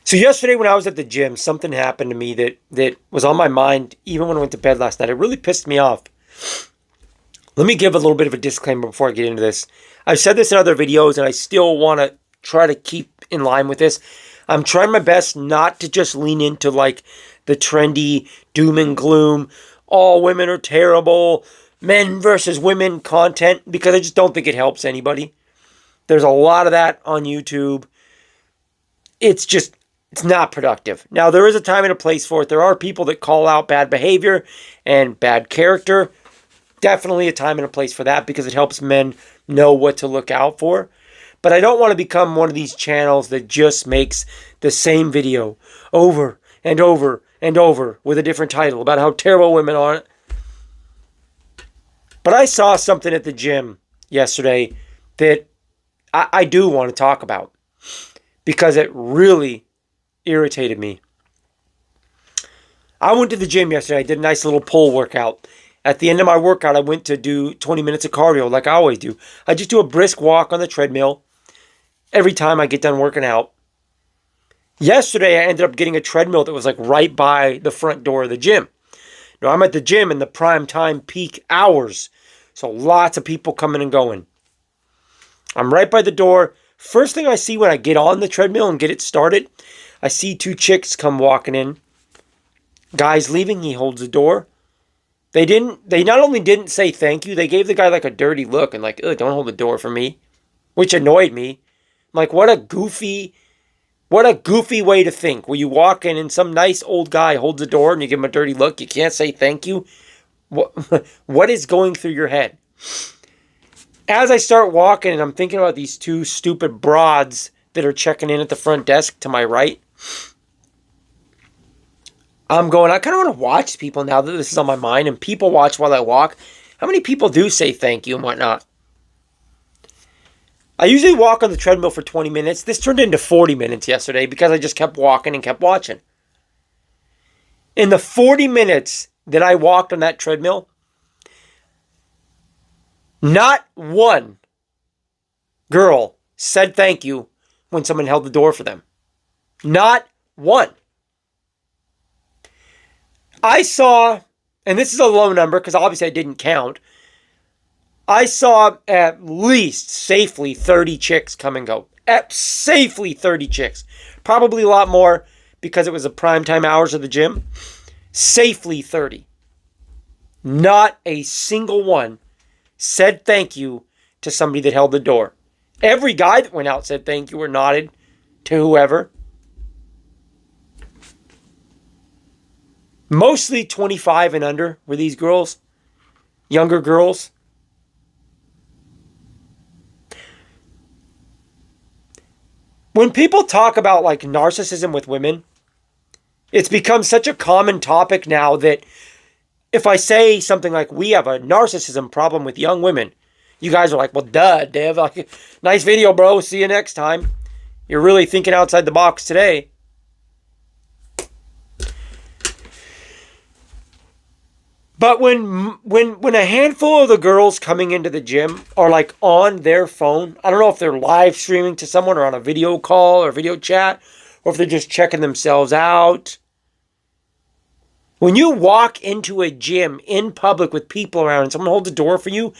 So yesterday when I was at the gym, something happened to me that was on my mind even when I went to bed last night. It really pissed me off. Let me give a little bit of a disclaimer before I get into this. I've said this in other videos and I still want to try to keep in line with this. I'm trying my best not to just lean into like the trendy doom and gloom, all women are terrible, men versus women content, because I just don't think it helps anybody. There's a lot of that on YouTube. It's not productive. Now, there is a time and a place for it. There are people that call out bad behavior and bad character. Definitely a time and a place for that because it helps men know what to look out for. But I don't want to become one of these channels that just makes the same video over and over and over with a different title about how terrible women are. But I saw something at the gym yesterday that I do want to talk about because it really irritated me. I went to the gym yesterday. I did a nice little pull workout. At the end of my workout, I went to do 20 minutes of cardio like I always do. I just do a brisk walk on the treadmill every time I get done working out. Yesterday, I ended up getting a treadmill that was like right by the front door of the gym. Now, I'm at the gym in the prime time peak hours, so lots of people coming and going. I'm right by the door. First thing I see when I get on the treadmill and get it started, I see two chicks come walking in. Guy's leaving, he holds the door. They not only didn't say thank you, they gave the guy like a dirty look and like, ugh, don't hold the door for me, which annoyed me. I'm like, what a goofy way to think. Where you walk in and some nice old guy holds the door and you give him a dirty look, you can't say thank you. What is going through your head? As I start walking and I'm thinking about these two stupid broads that are checking in at the front desk to my right, I kind of want to watch people now that this is on my mind, and people watch while I walk. How many people do say thank you and whatnot? I usually walk on the treadmill for 20 minutes. This turned into 40 minutes yesterday because I just kept walking and kept watching. In the 40 minutes that I walked on that treadmill, not one girl said thank you when someone held the door for them. Not one. I saw, and this is a low number because obviously I didn't count, I saw at least safely 30 chicks come and go. Safely 30 chicks. Probably a lot more because it was the primetime hours of the gym. Safely 30. Not a single one said thank you to somebody that held the door. Every guy that went out said thank you or nodded to whoever. Mostly 25 and under were these girls. Younger girls. When people talk about like narcissism with women, it's become such a common topic now that if I say something like, we have a narcissism problem with young women, you guys are like, well, duh, Dev. Like, nice video, bro. See you next time. You're really thinking outside the box today. But when a handful of the girls coming into the gym are like on their phone, I don't know if they're live streaming to someone or on a video call or video chat, or if they're just checking themselves out. When you walk into a gym in public with people around and someone holds the door for you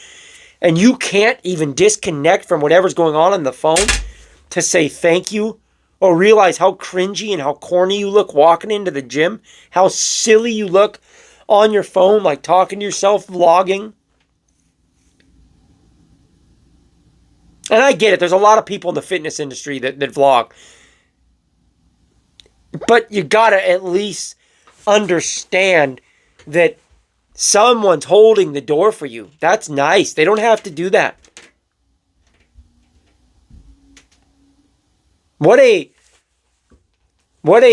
and you can't even disconnect from whatever's going on the phone to say thank you or realize how cringy and how corny you look walking into the gym, how silly you look on your phone, like talking to yourself, vlogging. And I get it. There's a lot of people in the fitness industry that vlog. But you gotta at least understand that someone's holding the door for you. That's nice. They don't have to do that. What a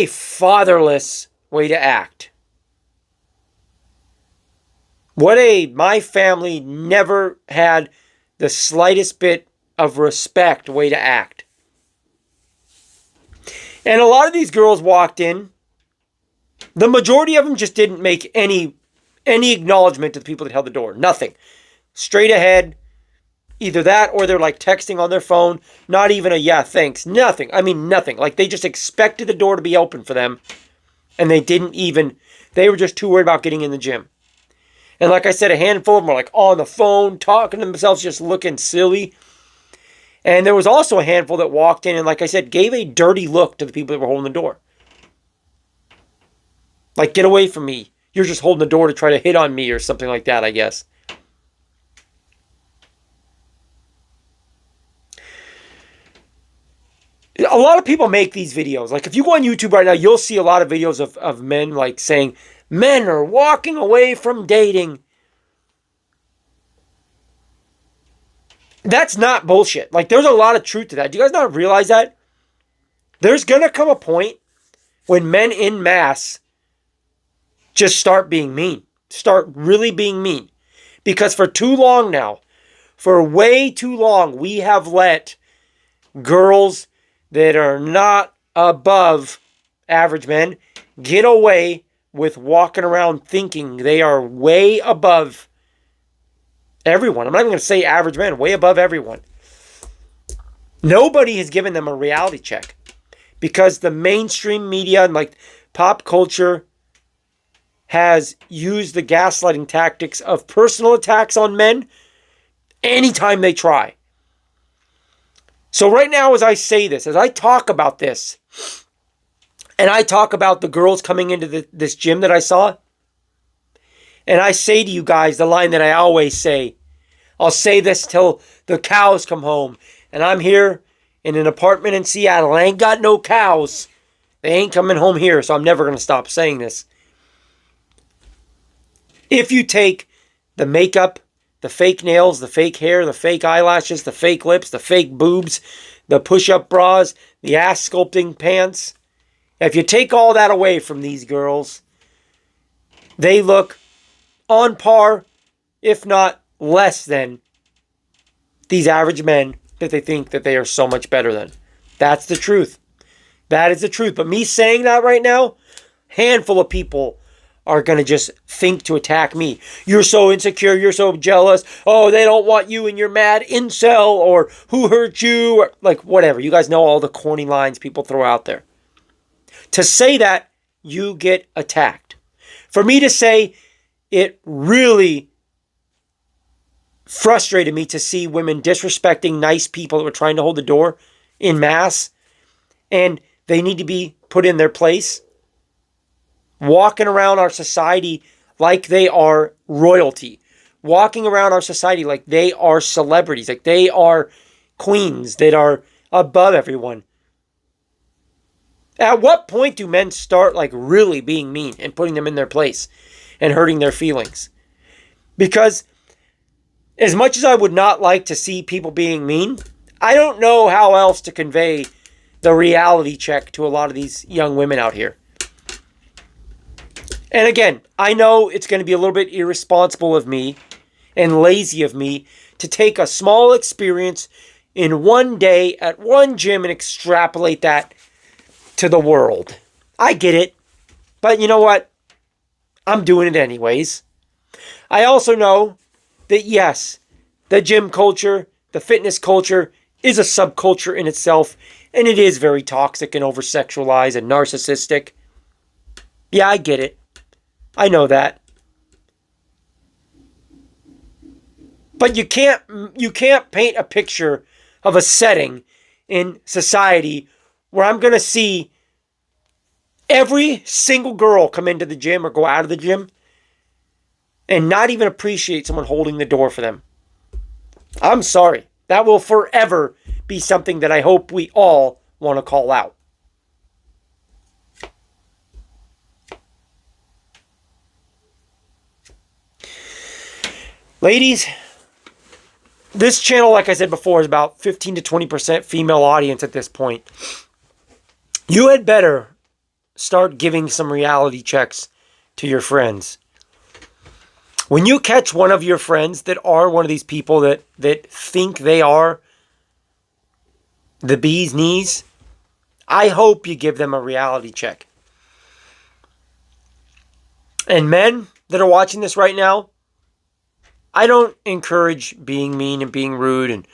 fatherless way to act. My family never had the slightest bit of respect way to act. And a lot of these girls walked in. The majority of them just didn't make any acknowledgement to the people that held the door. Nothing. Straight ahead. Either that or they're like texting on their phone. Not even a yeah, thanks. Nothing. I mean, nothing. Like they just expected the door to be open for them. And they were just too worried about getting in the gym. And like I said, a handful of them were like on the phone, talking to themselves, just looking silly. And there was also a handful that walked in and, like I said, gave a dirty look to the people that were holding the door. Like, get away from me. You're just holding the door to try to hit on me or something like that, I guess. A lot of people make these videos. Like, if you go on YouTube right now, you'll see a lot of videos of men, like, saying, men are walking away from dating. That's not bullshit. Like, there's a lot of truth to that. Do you guys not realize that? There's going to come a point when men in mass just start being mean. Start really being mean. Because for too long now, for way too long, we have let girls that are not above average men get away with walking around thinking they are way above everyone. I'm not even going to say average men, way above everyone. Nobody has given them a reality check because the mainstream media and like pop culture has used the gaslighting tactics of personal attacks on men anytime they try. So right now, as I say this, as I talk about this, and I talk about the girls coming into this gym that I saw, and I say to you guys the line that I always say, I'll say this till the cows come home, and I'm here in an apartment in Seattle, I ain't got no cows. They ain't coming home here, so I'm never going to stop saying this. If you take the makeup, the fake nails, the fake hair, the fake eyelashes, the fake lips, the fake boobs, the push-up bras, the ass sculpting pants, if you take all that away from these girls, they look on par, if not less than, these average men that they think that they are so much better than. That's the truth. That is the truth. But me saying that right now, handful of people are going to just think to attack me. You're so insecure. You're so jealous. Oh, they don't want you and you're mad incel, or who hurt you, or like whatever. You guys know all the corny lines people throw out there. To say that, you get attacked. For me to say, it really frustrated me to see women disrespecting nice people that were trying to hold the door in mass, and they need to be put in their place. Walking around our society like they are royalty. Walking around our society like they are celebrities, like they are queens that are above everyone. At what point do men start like really being mean and putting them in their place and hurting their feelings? Because as much as I would not like to see people being mean, I don't know how else to convey the reality check to a lot of these young women out here. And again, I know it's going to be a little bit irresponsible of me and lazy of me to take a small experience in one day at one gym and extrapolate that to the world. I get it. But you know what? I'm doing it anyways. I also know that yes, the gym culture, the fitness culture is a subculture in itself, and it is very toxic and over-sexualized and narcissistic. Yeah, I get it. I know that. But you can't paint a picture of a setting in society where I'm going to see every single girl come into the gym or go out of the gym and not even appreciate someone holding the door for them. I'm sorry. That will forever be something that I hope we all want to call out. Ladies, this channel, like I said before, is about 15 to 20% female audience at this point. You had better start giving some reality checks to your friends. When you catch one of your friends that are one of these people that think they are the bee's knees, I hope you give them a reality check. And men that are watching this right now, I don't encourage being mean and being rude and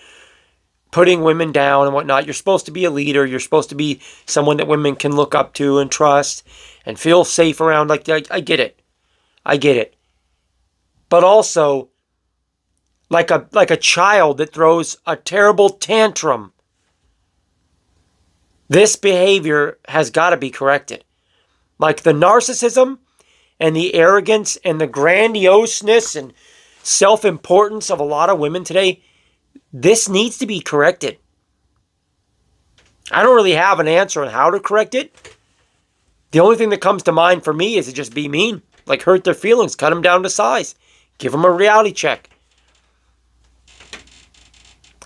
putting women down and whatnot. You're supposed to be a leader. You're supposed to be someone that women can look up to and trust and feel safe around. Like, I get it. I get it. But also, like a child that throws a terrible tantrum, this behavior has got to be corrected. Like the narcissism and the arrogance and the grandioseness and self-importance of a lot of women today, this needs to be corrected. I don't really have an answer on how to correct it. The only thing that comes to mind for me is to just be mean. Like hurt their feelings, cut them down to size. Give them a reality check.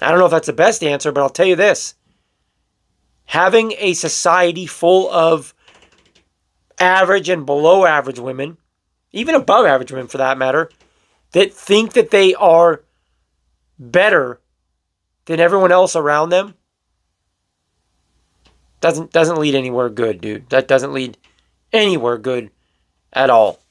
I don't know if that's the best answer, but I'll tell you this. Having a society full of average and below average women, even above average women for that matter, that think that they are better than everyone else around them, doesn't lead anywhere good, dude. That doesn't lead anywhere good at all.